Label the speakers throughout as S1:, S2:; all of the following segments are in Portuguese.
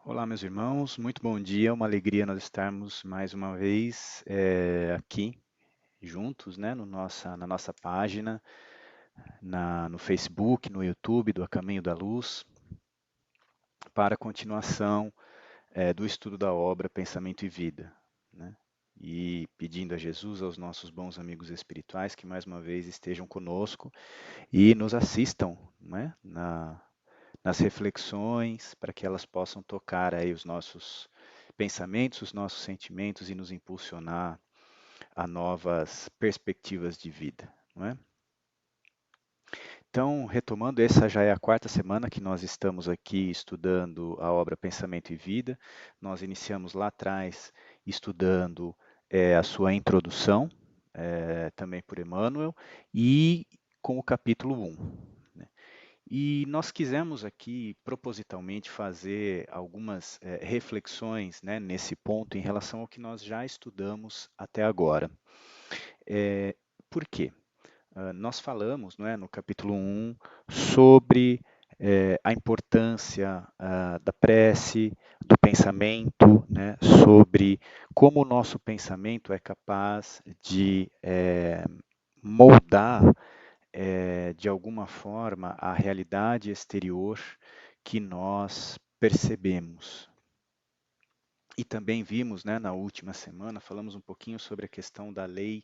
S1: Olá, meus irmãos, muito bom dia, uma alegria nós estarmos mais uma vez aqui juntos, né, na nossa página, no Facebook, no YouTube do A Caminho da Luz, para a continuação do estudo da obra Pensamento e Vida, né? E pedindo a Jesus, aos nossos bons amigos espirituais, que mais uma vez estejam conosco e nos assistam, né, nas reflexões, para que elas possam tocar aí os nossos pensamentos, os nossos sentimentos e nos impulsionar a novas perspectivas de vida, não é? Então, retomando, essa já é a quarta semana que nós estamos aqui estudando a obra Pensamento e Vida. Nós iniciamos lá atrás estudando a sua introdução, também por Emmanuel, e com o capítulo 1. Né? E nós quisemos aqui propositalmente fazer algumas reflexões, né, nesse ponto em relação ao que nós já estudamos até agora. Por quê? Nós falamos, não é, no capítulo 1 sobre a importância da prece, do pensamento, né, sobre como o nosso pensamento é capaz de moldar de alguma forma, a realidade exterior que nós percebemos. E também vimos, né, na última semana, falamos um pouquinho sobre a questão da lei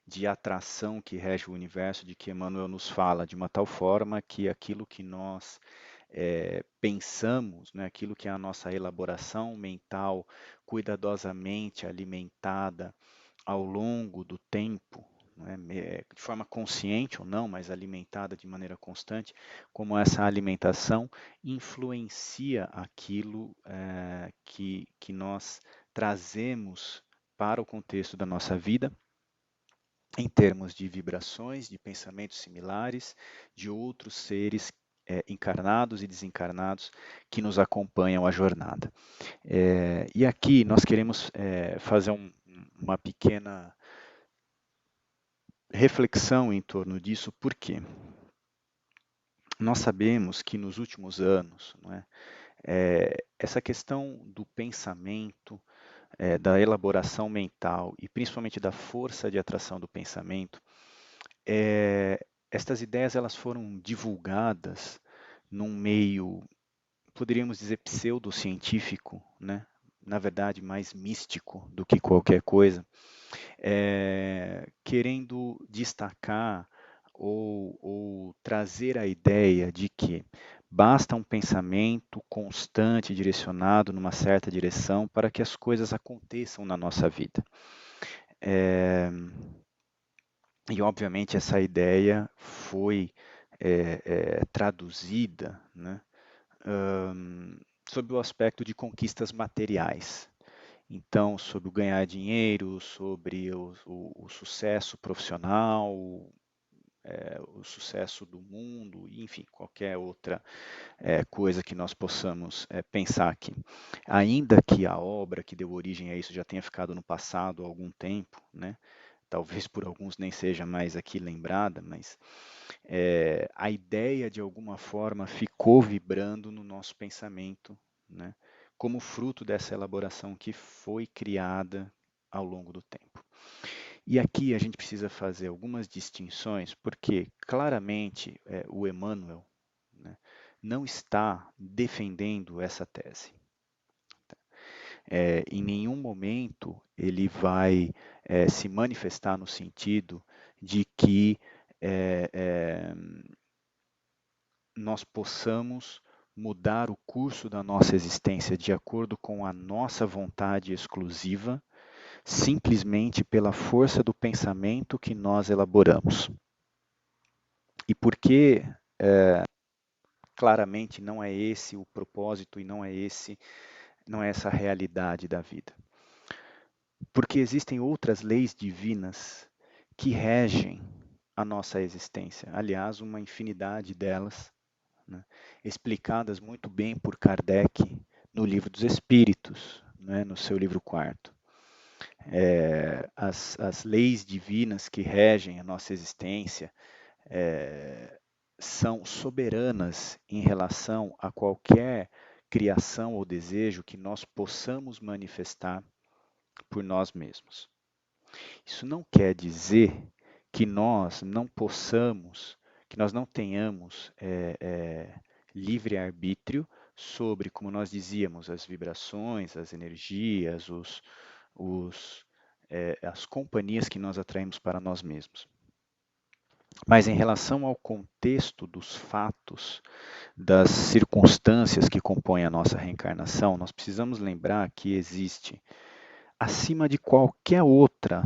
S1: de atração que rege o universo, de que Emmanuel nos fala, de uma tal forma que aquilo que nós pensamos, né, aquilo que é a nossa elaboração mental cuidadosamente alimentada ao longo do tempo, né, de forma consciente ou não, mas alimentada de maneira constante, como essa alimentação influencia aquilo que nós trazemos para o contexto da nossa vida, em termos de vibrações, de pensamentos similares, de outros seres encarnados e desencarnados que nos acompanham a jornada. E aqui nós queremos fazer uma pequena reflexão em torno disso, porque nós sabemos que nos últimos anos, não é, essa questão do pensamento, da elaboração mental e principalmente da força de atração do pensamento, estas ideias elas foram divulgadas num meio, poderíamos dizer, pseudocientífico, né? Na verdade, mais místico do que qualquer coisa, querendo destacar ou trazer a ideia de que basta um pensamento constante, direcionado numa certa direção para que as coisas aconteçam na nossa vida. E, obviamente, essa ideia foi traduzida, né, sob o aspecto de conquistas materiais. Então, sobre o ganhar dinheiro, sobre o sucesso profissional, o sucesso do mundo, enfim, qualquer outra coisa que nós possamos pensar aqui. Ainda que a obra que deu origem a isso já tenha ficado no passado há algum tempo, né? Talvez por alguns nem seja mais aqui lembrada, mas a ideia de alguma forma ficou vibrando no nosso pensamento, né? Como fruto dessa elaboração que foi criada ao longo do tempo. E aqui a gente precisa fazer algumas distinções, porque claramente o Emmanuel, né, não está defendendo essa tese. Em nenhum momento ele vai se manifestar no sentido de que nós possamos mudar o curso da nossa existência de acordo com a nossa vontade exclusiva, simplesmente pela força do pensamento que nós elaboramos. E porque claramente não é esse o propósito e não é essa a realidade da vida. Porque existem outras leis divinas que regem a nossa existência. Aliás, uma infinidade delas, né, explicadas muito bem por Kardec no Livro dos Espíritos, né, no seu livro quarto. As leis divinas que regem a nossa existência são soberanas em relação a qualquer criação ou desejo que nós possamos manifestar por nós mesmos. Isso não quer dizer que nós não possamos, que nós não tenhamos livre-arbítrio sobre, como nós dizíamos, as vibrações, as energias, as companhias que nós atraímos para nós mesmos. Mas em relação ao contexto dos fatos, das circunstâncias que compõem a nossa reencarnação, nós precisamos lembrar que existe, acima de qualquer outra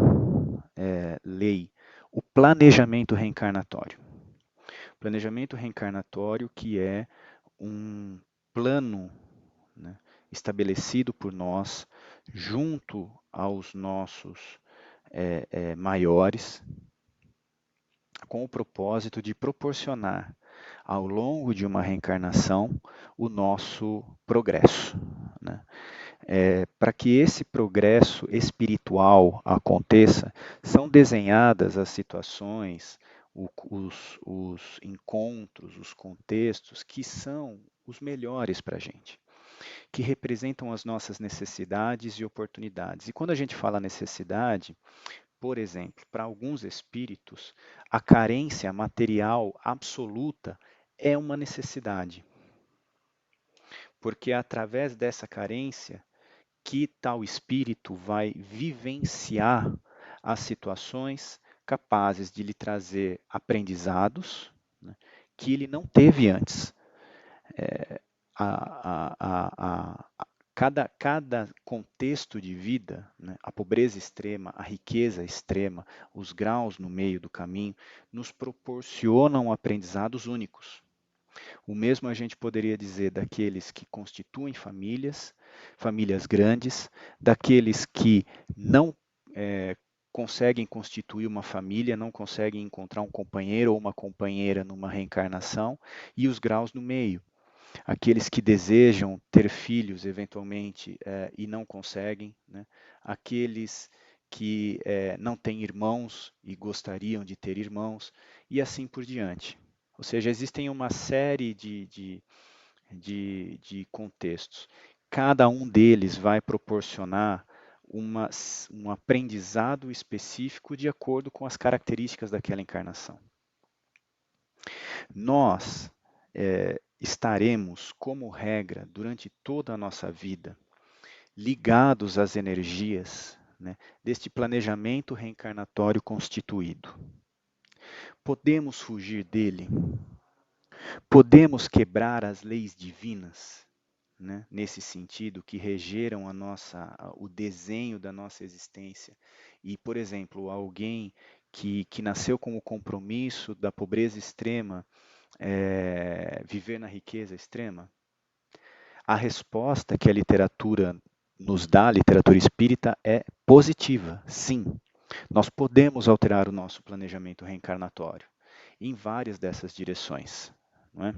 S1: lei, o planejamento reencarnatório. Planejamento reencarnatório que é um plano, né, estabelecido por nós junto aos nossos maiores, com o propósito de proporcionar ao longo de uma reencarnação o nosso progresso, né? Para que esse progresso espiritual aconteça, são desenhadas as situações, os encontros, os contextos que são os melhores para a gente, que representam as nossas necessidades e oportunidades. E quando a gente fala necessidade, por exemplo, para alguns espíritos, a carência material absoluta é uma necessidade, porque é através dessa carência que tal espírito vai vivenciar as situações capazes de lhe trazer aprendizados, né, que ele não teve antes. Cada contexto de vida, né, a pobreza extrema, a riqueza extrema, os graus no meio do caminho, nos proporcionam aprendizados únicos. O mesmo a gente poderia dizer daqueles que constituem famílias, famílias grandes, daqueles que não conseguem constituir uma família, não conseguem encontrar um companheiro ou uma companheira numa reencarnação, e os graus no meio. Aqueles que desejam ter filhos, eventualmente, e não conseguem, né? Aqueles que não têm irmãos e gostariam de ter irmãos, e assim por diante. Ou seja, existem uma série de contextos. Cada um deles vai proporcionar um aprendizado específico de acordo com as características daquela encarnação. Nós estaremos, como regra, durante toda a nossa vida, ligados às energias, né, deste planejamento reencarnatório constituído. Podemos fugir dele? Podemos quebrar as leis divinas, né, nesse sentido, que regeram o desenho da nossa existência? E, por exemplo, alguém que nasceu com o compromisso da pobreza extrema, viver na riqueza extrema? A resposta que a literatura nos dá, a literatura espírita, é positiva, sim. Nós podemos alterar o nosso planejamento reencarnatório em várias dessas direções, não é?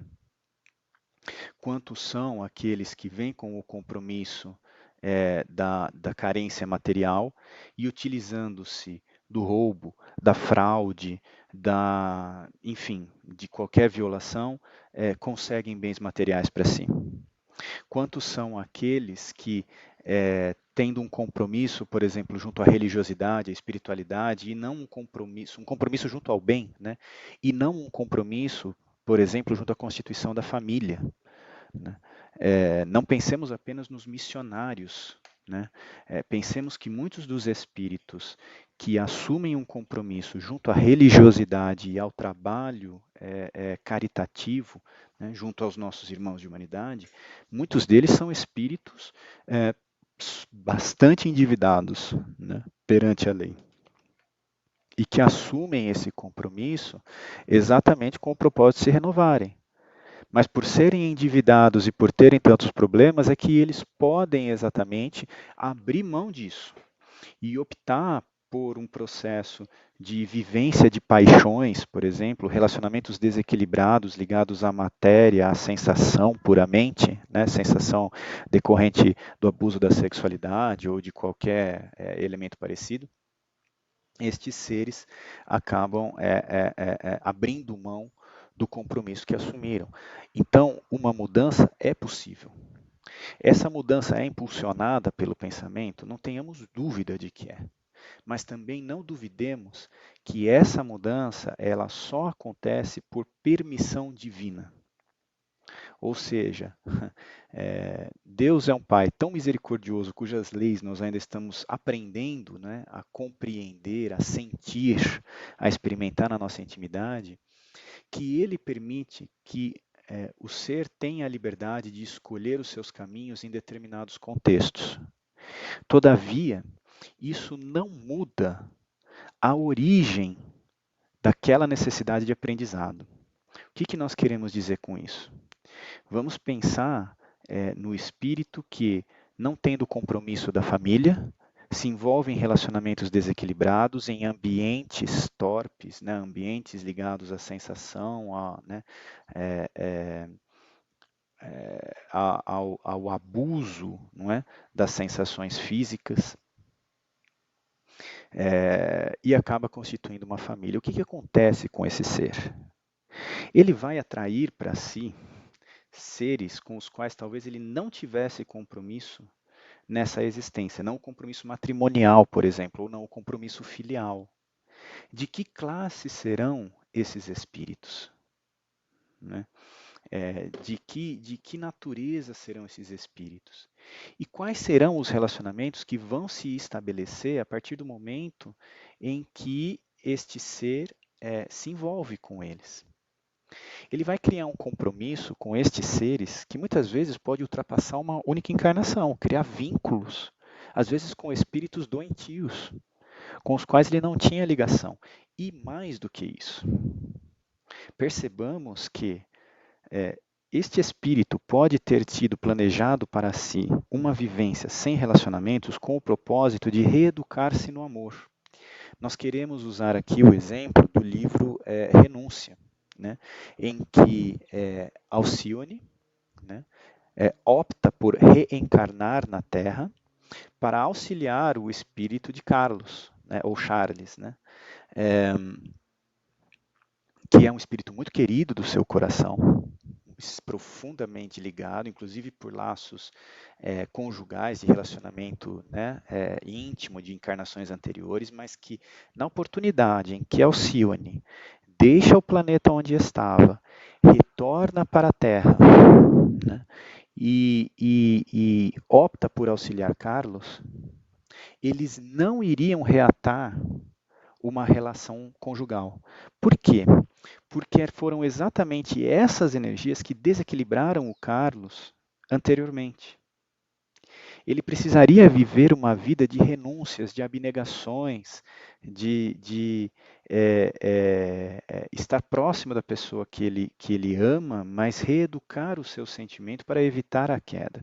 S1: Quantos são aqueles que vêm com o compromisso da carência material e utilizando-se do roubo, da fraude, enfim, de qualquer violação, conseguem bens materiais para si? Quantos são aqueles que, tendo um compromisso, por exemplo, junto à religiosidade, à espiritualidade, e não um compromisso junto ao bem, né? E não um compromisso, por exemplo, junto à constituição da família, né? Não pensemos apenas nos missionários, né? Pensemos que muitos dos espíritos que assumem um compromisso junto à religiosidade e ao trabalho caritativo, né, junto aos nossos irmãos de humanidade, muitos deles são espíritos bastante endividados, né, perante a lei, e que assumem esse compromisso exatamente com o propósito de se renovarem. Mas por serem endividados e por terem tantos problemas, é que eles podem exatamente abrir mão disso e optar por um processo de vivência de paixões, por exemplo, relacionamentos desequilibrados ligados à matéria, à sensação puramente, né, sensação decorrente do abuso da sexualidade ou de qualquer elemento parecido. Estes seres acabam abrindo mão do compromisso que assumiram. Então, uma mudança é possível. Essa mudança é impulsionada pelo pensamento? Não tenhamos dúvida de que é. Mas também não duvidemos que essa mudança ela só acontece por permissão divina. Ou seja, Deus é um Pai tão misericordioso, cujas leis nós ainda estamos aprendendo, né, a compreender, a sentir, a experimentar na nossa intimidade, que Ele permite que o ser tenha a liberdade de escolher os seus caminhos em determinados contextos. Todavia, isso não muda a origem daquela necessidade de aprendizado. O que nós queremos dizer com isso? Vamos pensar no espírito que, não tendo compromisso da família, se envolve em relacionamentos desequilibrados, em ambientes torpes, né, ambientes ligados à sensação, ao abuso, não é, das sensações físicas, e acaba constituindo uma família. O que acontece com esse ser? Ele vai atrair para si seres com os quais talvez ele não tivesse compromisso nessa existência, não o compromisso matrimonial, por exemplo, ou não o compromisso filial. De que classe serão esses espíritos? Né? De que natureza serão esses espíritos? E quais serão os relacionamentos que vão se estabelecer a partir do momento em que este ser se envolve com eles? Ele vai criar um compromisso com estes seres que muitas vezes pode ultrapassar uma única encarnação, criar vínculos, às vezes com espíritos doentios, com os quais ele não tinha ligação. E mais do que isso, percebamos que este espírito pode ter tido planejado para si uma vivência sem relacionamentos com o propósito de reeducar-se no amor. Nós queremos usar aqui o exemplo do livro Renúncia, né, em que Alcione, né, opta por reencarnar na Terra para auxiliar o espírito de Carlos, né, ou Charles, né, que é um espírito muito querido do seu coração, profundamente ligado, inclusive por laços conjugais de relacionamento, né, íntimo de encarnações anteriores, mas que na oportunidade em que Alcione deixa o planeta onde estava, retorna para a Terra, né, e opta por auxiliar Carlos, eles não iriam reatar uma relação conjugal. Por quê? Porque foram exatamente essas energias que desequilibraram o Carlos anteriormente. Ele precisaria viver uma vida de renúncias, de abnegações, de estar próximo da pessoa que ele ama, mas reeducar o seu sentimento para evitar a queda.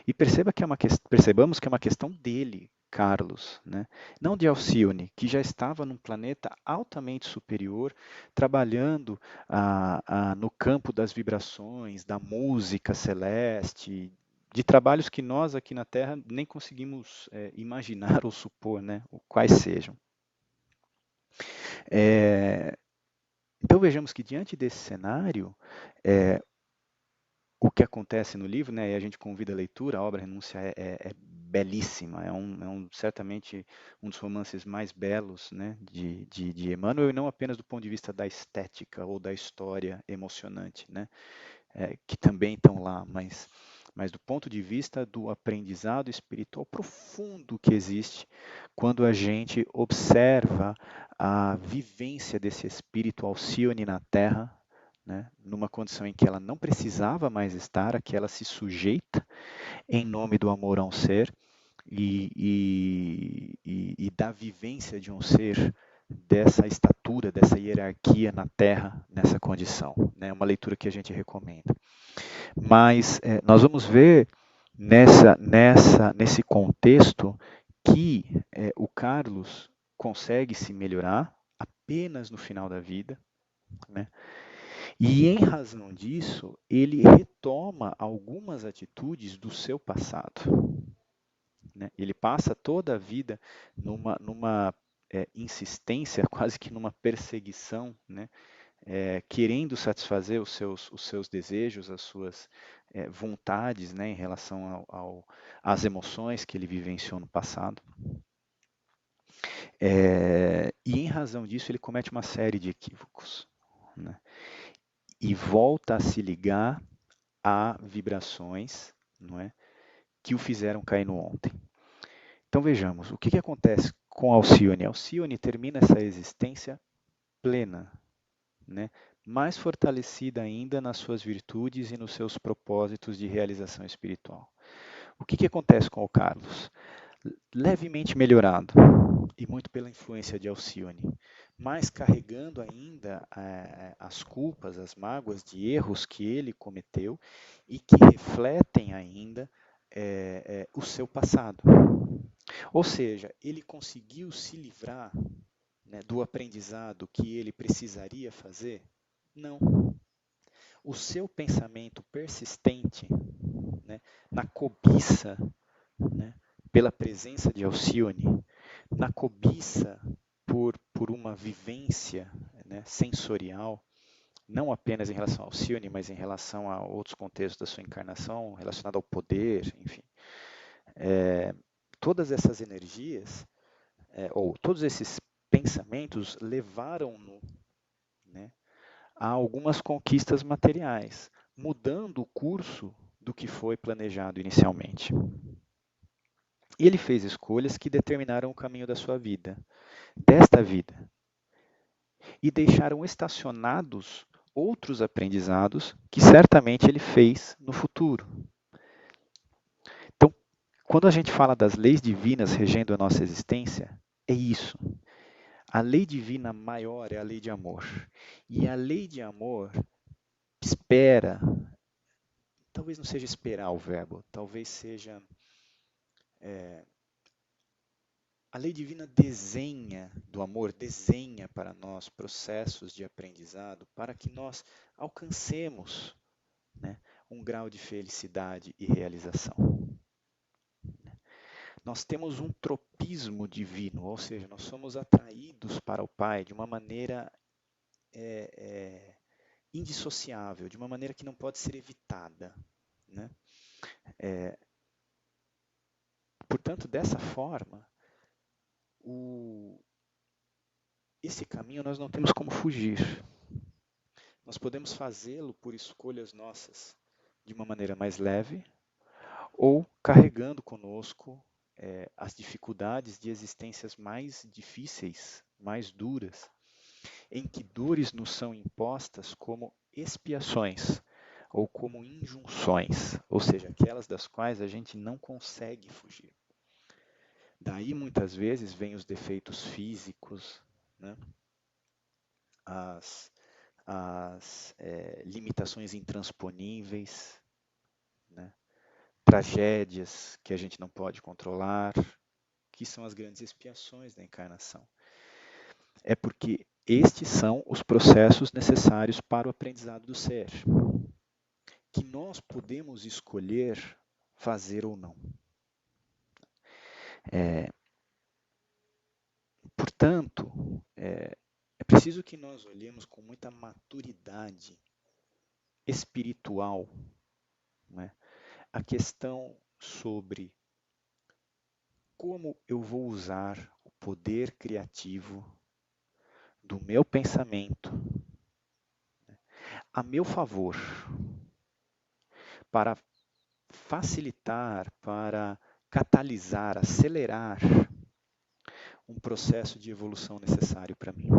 S1: E percebamos que é uma questão dele, Carlos, né? Não de Alcione, que já estava num planeta altamente superior, trabalhando no campo das vibrações, da música celeste, de trabalhos que nós aqui na Terra nem conseguimos imaginar ou supor, né? Quais sejam. Então vejamos que diante desse cenário, o que acontece no livro, né, e a gente convida a leitura, a obra Renúncia é belíssima, certamente um dos romances mais belos, né, de Emmanuel, e não apenas do ponto de vista da estética ou da história emocionante, né, que também estão lá, mas do ponto de vista do aprendizado espiritual profundo que existe quando a gente observa a vivência desse espírito Alcione na Terra, né, numa condição em que ela não precisava mais estar, a que ela se sujeita em nome do amor a um ser e da vivência de um ser dessa estatura, dessa hierarquia na Terra, nessa condição. É uma leitura que a gente recomenda. Mas nós vamos ver nesse contexto que o Carlos consegue se melhorar apenas no final da vida, né? E em razão disso, ele retoma algumas atitudes do seu passado, né? Ele passa toda a vida numa insistência, quase que numa perseguição, né? querendo satisfazer os seus desejos, as suas vontades, né, em relação às emoções que ele vivenciou no passado. E em razão disso ele comete uma série de equívocos, né? E volta a se ligar a vibrações, não é, que o fizeram cair no ontem. Então vejamos, o que acontece com Alcione? Alcione termina essa existência plena, né? Mais fortalecida ainda nas suas virtudes e nos seus propósitos de realização espiritual. O que acontece com o Carlos? Levemente melhorado, e muito pela influência de Alcione, mas carregando ainda as culpas, as mágoas de erros que ele cometeu e que refletem ainda o seu passado. Ou seja, ele conseguiu se livrar, né, do aprendizado que ele precisaria fazer? Não. O seu pensamento persistente, né, na cobiça, né, pela presença de Alcione, na cobiça por uma vivência, né, sensorial, não apenas em relação ao Alcione, mas em relação a outros contextos da sua encarnação, relacionado ao poder, enfim. Todas essas energias, ou todos esses pensamentos levaram-no, né, a algumas conquistas materiais, mudando o curso do que foi planejado inicialmente. E ele fez escolhas que determinaram o caminho da sua vida, desta vida, e deixaram estacionados outros aprendizados que certamente ele fez no futuro. Então, quando a gente fala das leis divinas regendo a nossa existência, é isso. A lei divina maior é a lei de amor. E a lei de amor espera, talvez não seja esperar o verbo, talvez seja. A lei divina desenha do amor, desenha para nós processos de aprendizado para que nós alcancemos, né, um grau de felicidade e realização. Nós temos um tropismo divino, ou seja, nós somos atraídos para o Pai de uma maneira indissociável, de uma maneira que não pode ser evitada, né? Portanto, dessa forma, esse caminho nós não temos como fugir. Nós podemos fazê-lo por escolhas nossas de uma maneira mais leve ou carregando conosco as dificuldades de existências mais difíceis, mais duras, em que dores nos são impostas como expiações ou como injunções, ou seja, aquelas das quais a gente não consegue fugir. Daí muitas vezes vêm os defeitos físicos, né? as limitações intransponíveis, né? Tragédias que a gente não pode controlar, que são as grandes expiações da encarnação. É porque estes são os processos necessários para o aprendizado do ser, que nós podemos escolher fazer ou não. Portanto, é preciso que nós olhemos com muita maturidade espiritual, né, a questão sobre como eu vou usar o poder criativo do meu pensamento a meu favor para facilitar, para catalisar, acelerar um processo de evolução necessário para mim.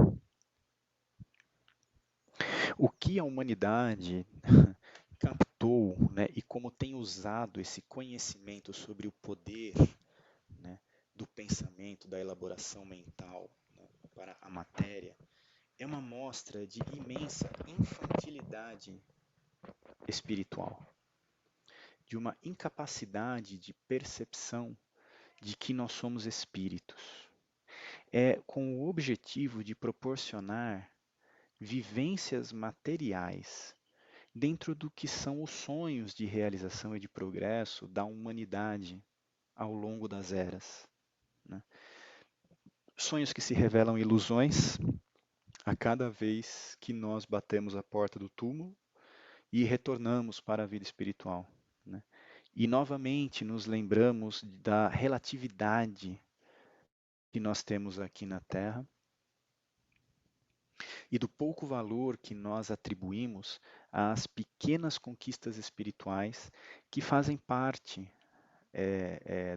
S1: O que a humanidade captou, né, e como tem usado esse conhecimento sobre o poder, né, do pensamento, da elaboração mental, né, para a matéria, é uma mostra de imensa infantilidade espiritual, de uma incapacidade de percepção de que nós somos espíritos. É com o objetivo de proporcionar vivências materiais dentro do que são os sonhos de realização e de progresso da humanidade ao longo das eras, né? Sonhos que se revelam ilusões, a cada vez que nós batemos a porta do túmulo e retornamos para a vida espiritual, né? E novamente nos lembramos da relatividade que nós temos aqui na Terra e do pouco valor que nós atribuímos às pequenas conquistas espirituais que fazem parte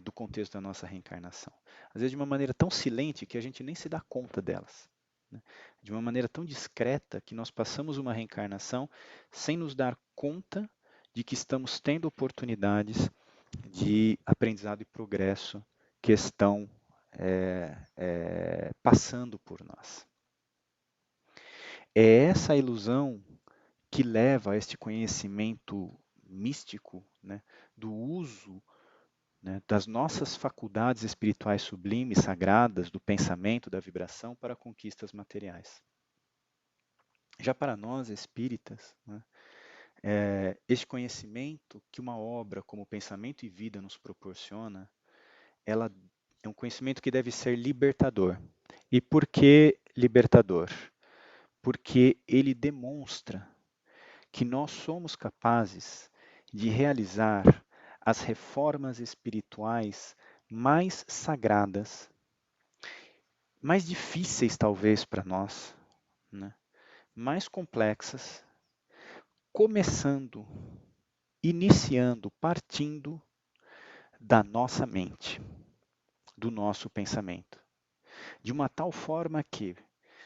S1: do contexto da nossa reencarnação. Às vezes de uma maneira tão silente que a gente nem se dá conta delas, né? De uma maneira tão discreta que nós passamos uma reencarnação sem nos dar conta de que estamos tendo oportunidades de aprendizado e progresso que estão passando por nós. É essa ilusão que leva a este conhecimento místico, né, do uso, né, das nossas faculdades espirituais sublimes, sagradas, do pensamento, da vibração, para conquistas materiais. Já para nós espíritas, né, este conhecimento que uma obra como Pensamento e Vida nos proporciona, ela é um conhecimento que deve ser libertador. E por que libertador? Porque ele demonstra que nós somos capazes de realizar as reformas espirituais mais sagradas, mais difíceis talvez para nós, né? Mais complexas, começando, iniciando, partindo da nossa mente, do nosso pensamento. De uma tal forma que,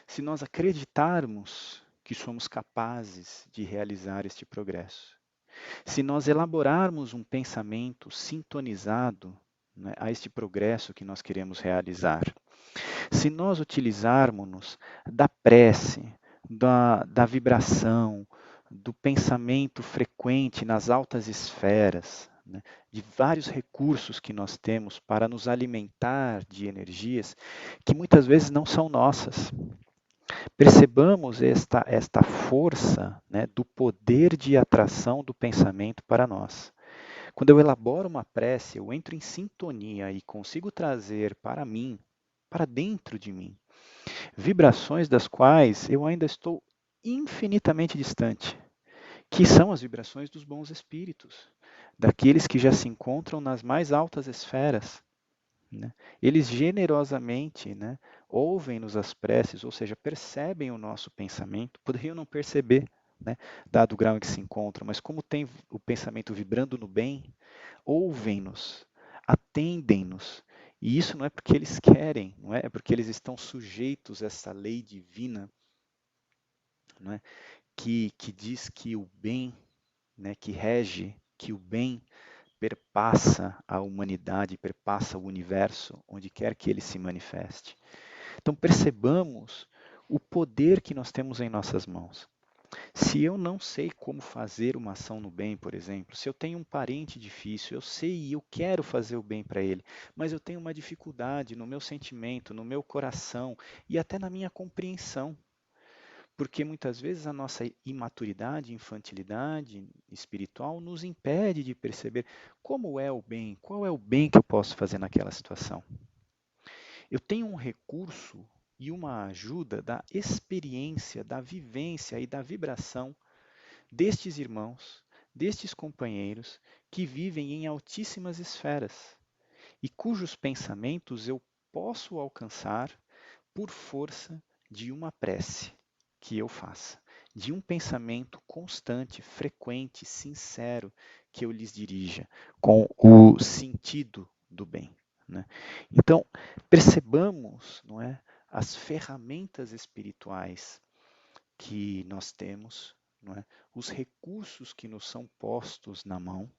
S1: se nós acreditarmos que somos capazes de realizar este progresso, se nós elaborarmos um pensamento sintonizado, né, a este progresso que nós queremos realizar, se nós utilizarmos da prece, da vibração, do pensamento frequente nas altas esferas, né, de vários recursos que nós temos para nos alimentar de energias que muitas vezes não são nossas. Percebamos esta força, né, do poder de atração do pensamento para nós. Quando eu elaboro uma prece, eu entro em sintonia e consigo trazer para mim, para dentro de mim, vibrações das quais eu ainda estou infinitamente distante, que são as vibrações dos bons espíritos, daqueles que já se encontram nas mais altas esferas, né? Eles generosamente, né, ouvem-nos as preces, ou seja, percebem o nosso pensamento, poderiam não perceber, né, dado o grau em que se encontram, mas como tem o pensamento vibrando no bem, ouvem-nos, atendem-nos. E isso não é porque eles querem, não é? É porque eles estão sujeitos a essa lei divina, não é? Que diz que o bem, né, que rege, que o bem perpassa a humanidade, perpassa o universo, onde quer que ele se manifeste. Então percebamos o poder que nós temos em nossas mãos. Se eu não sei como fazer uma ação no bem, por exemplo, se eu tenho um parente difícil, eu sei e eu quero fazer o bem para ele, mas eu tenho uma dificuldade no meu sentimento, no meu coração e até na minha compreensão. Porque muitas vezes a nossa imaturidade, infantilidade espiritual nos impede de perceber como é o bem, qual é o bem que eu posso fazer naquela situação. Eu tenho um recurso e uma ajuda da experiência, da vivência e da vibração destes irmãos, destes companheiros que vivem em altíssimas esferas e cujos pensamentos eu posso alcançar por força de uma prece que eu faça, de um pensamento constante, frequente, sincero que eu lhes dirija, com o sentido do bem, né? Então, percebamos, não é, as ferramentas espirituais que nós temos, não é, os recursos que nos são postos na mão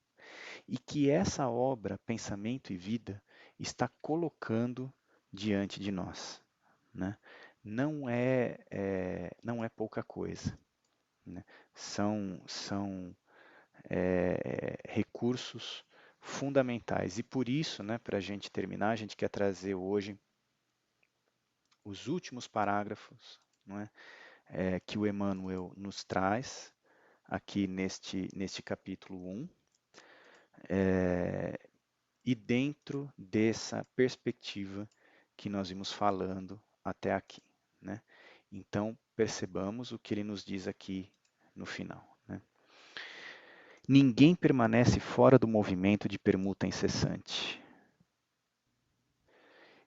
S1: e que essa obra, Pensamento e Vida, está colocando diante de nós, né? Não é pouca coisa, né? São recursos fundamentais. E por isso, né, para a gente terminar, a gente quer trazer hoje os últimos parágrafos, não é, que o Emmanuel nos traz aqui neste capítulo 1, e dentro dessa perspectiva que nós vimos falando até aqui, né? Então, percebamos o que ele nos diz aqui no final, né? Ninguém permanece fora do movimento de permuta incessante.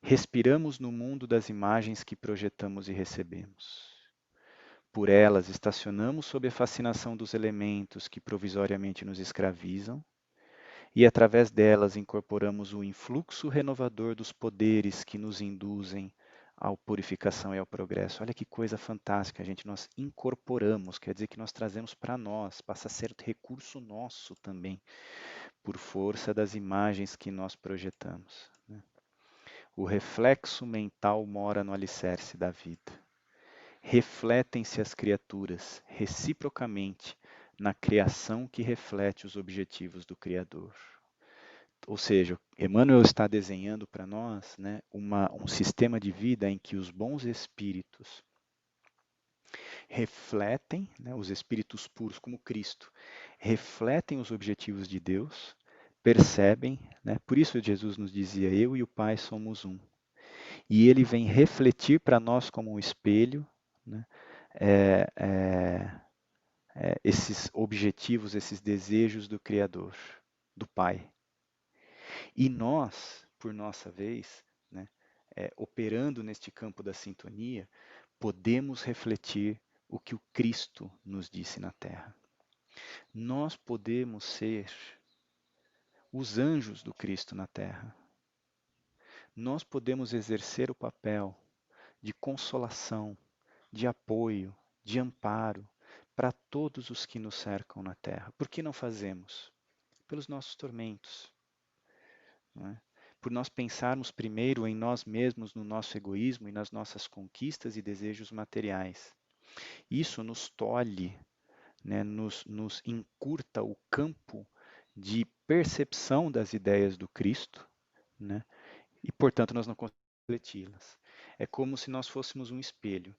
S1: Respiramos no mundo das imagens que projetamos e recebemos. Por elas, estacionamos sob a fascinação dos elementos que provisoriamente nos escravizam, e através delas incorporamos o influxo renovador dos poderes que nos induzem à purificação e ao progresso. Olha que coisa fantástica, gente. Nós incorporamos, quer dizer que nós trazemos para nós, passa a ser recurso nosso também, por força das imagens que nós projetamos, né? O reflexo mental mora no alicerce da vida. Refletem-se as criaturas, reciprocamente, na criação que reflete os objetivos do Criador. Ou seja, Emmanuel está desenhando para nós, né, um sistema de vida em que os bons espíritos refletem, né, os espíritos puros como Cristo, refletem os objetivos de Deus, percebem, né, por isso Jesus nos dizia, eu e o Pai somos um. E ele vem refletir para nós como um espelho, né, é, é, esses objetivos, esses desejos do Criador, do Pai. E nós, por nossa vez, né, operando neste campo da sintonia, podemos refletir o que o Cristo nos disse na Terra. Nós podemos ser os anjos do Cristo na Terra. Nós podemos exercer o papel de consolação, de apoio, de amparo para todos os que nos cercam na Terra. Por que não fazemos? Pelos nossos tormentos, não é? Por nós pensarmos primeiro em nós mesmos, no nosso egoísmo e nas nossas conquistas e desejos materiais. Isso nos tolhe, né, nos encurta o campo de percepção das ideias do Cristo, né, e, portanto, nós não conseguimos refleti-las. É como se nós fôssemos um espelho.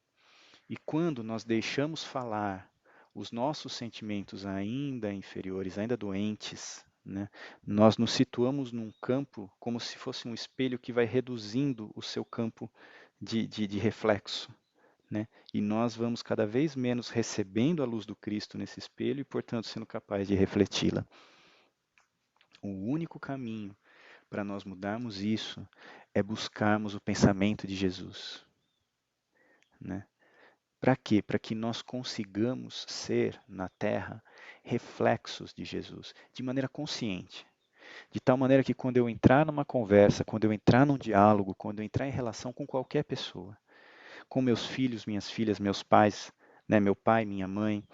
S1: E quando nós deixamos falar os nossos sentimentos ainda inferiores, ainda doentes, né, nós nos situamos num campo como se fosse um espelho que vai reduzindo o seu campo de reflexo. Né? E nós vamos cada vez menos recebendo a luz do Cristo nesse espelho e, portanto, sendo capazes de refleti-la. O único caminho para nós mudarmos isso é buscarmos o pensamento de Jesus. Né? Para quê? Para que nós consigamos ser na Terra reflexos de Jesus, de maneira consciente. De tal maneira que quando eu entrar numa conversa, quando eu entrar num diálogo, quando eu entrar em relação com qualquer pessoa, com meus filhos, minhas filhas, meus pais, né, meu pai, minha mãe,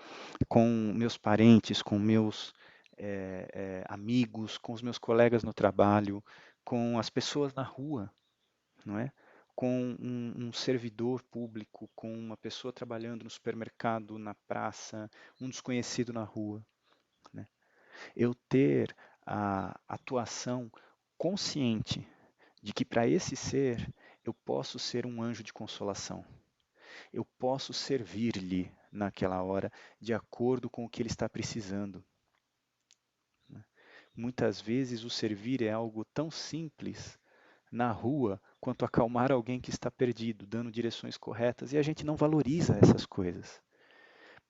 S1: com meus parentes, com meus amigos, com os meus colegas no trabalho, com as pessoas na rua, não é? Com um servidor público, com uma pessoa trabalhando no supermercado, na praça, um desconhecido na rua, né? Eu ter a atuação consciente de que para esse ser eu posso ser um anjo de consolação. Eu posso servir-lhe naquela hora de acordo com o que ele está precisando. Muitas vezes o servir é algo tão simples na rua quanto acalmar alguém que está perdido, dando direções corretas, e a gente não valoriza essas coisas.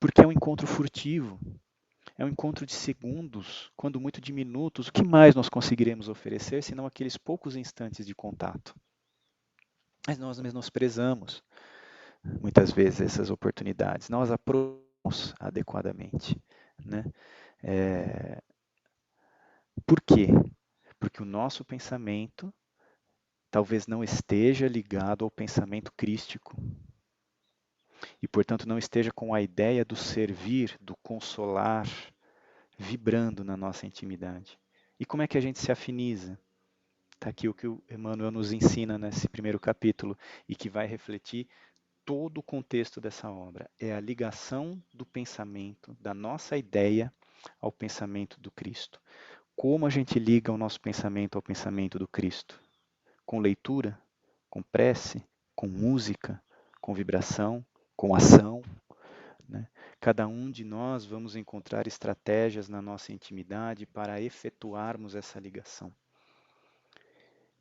S1: Porque é um encontro furtivo, é um encontro de segundos, quando muito de minutos. O que mais nós conseguiremos oferecer senão aqueles poucos instantes de contato? Mas nós menosprezamos muitas vezes essas oportunidades, não as aproveitamos adequadamente, né? Por quê? Porque o nosso pensamento talvez não esteja ligado ao pensamento crístico e, portanto, não esteja com a ideia do servir, do consolar, vibrando na nossa intimidade. E como é que a gente se afiniza? Está aqui o que o Emmanuel nos ensina nesse primeiro capítulo e que vai refletir todo o contexto dessa obra. É a ligação do pensamento, da nossa ideia ao pensamento do Cristo. Como a gente liga o nosso pensamento ao pensamento do Cristo? Com leitura, com prece, com música, com vibração, com ação, né? Cada um de nós vamos encontrar estratégias na nossa intimidade para efetuarmos essa ligação,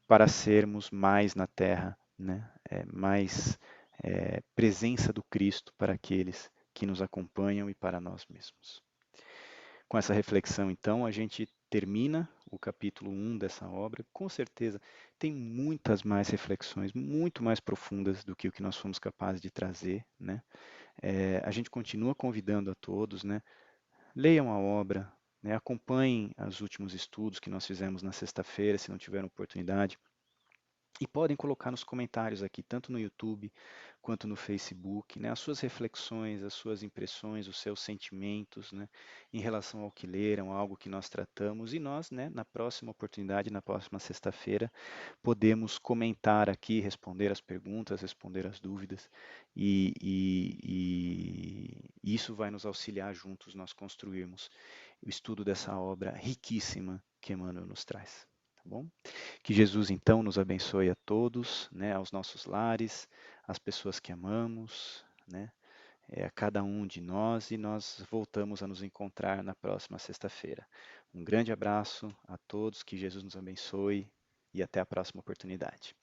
S1: para sermos mais na Terra, né? Mais presença do Cristo para aqueles que nos acompanham e para nós mesmos. Com essa reflexão, então, a gente termina o capítulo 1 dessa obra. Com certeza, tem muitas mais reflexões, muito mais profundas do que o que nós fomos capazes de trazer, né? A gente continua convidando a todos, né? Leiam a obra, né? Acompanhem os últimos estudos que nós fizemos na sexta-feira, se não tiveram oportunidade. E podem colocar nos comentários aqui, tanto no YouTube quanto no Facebook, né, as suas reflexões, as suas impressões, os seus sentimentos, né, em relação ao que leram, algo que nós tratamos. E nós, né, na próxima oportunidade, na próxima sexta-feira, podemos comentar aqui, responder as perguntas, responder as dúvidas. E isso vai nos auxiliar juntos nós construirmos o estudo dessa obra riquíssima que Emmanuel nos traz. Tá bom? Que Jesus, então, nos abençoe a todos, né, aos nossos lares, às pessoas que amamos, né, a cada um de nós, e nós voltamos a nos encontrar na próxima sexta-feira. Um grande abraço a todos, que Jesus nos abençoe e até a próxima oportunidade.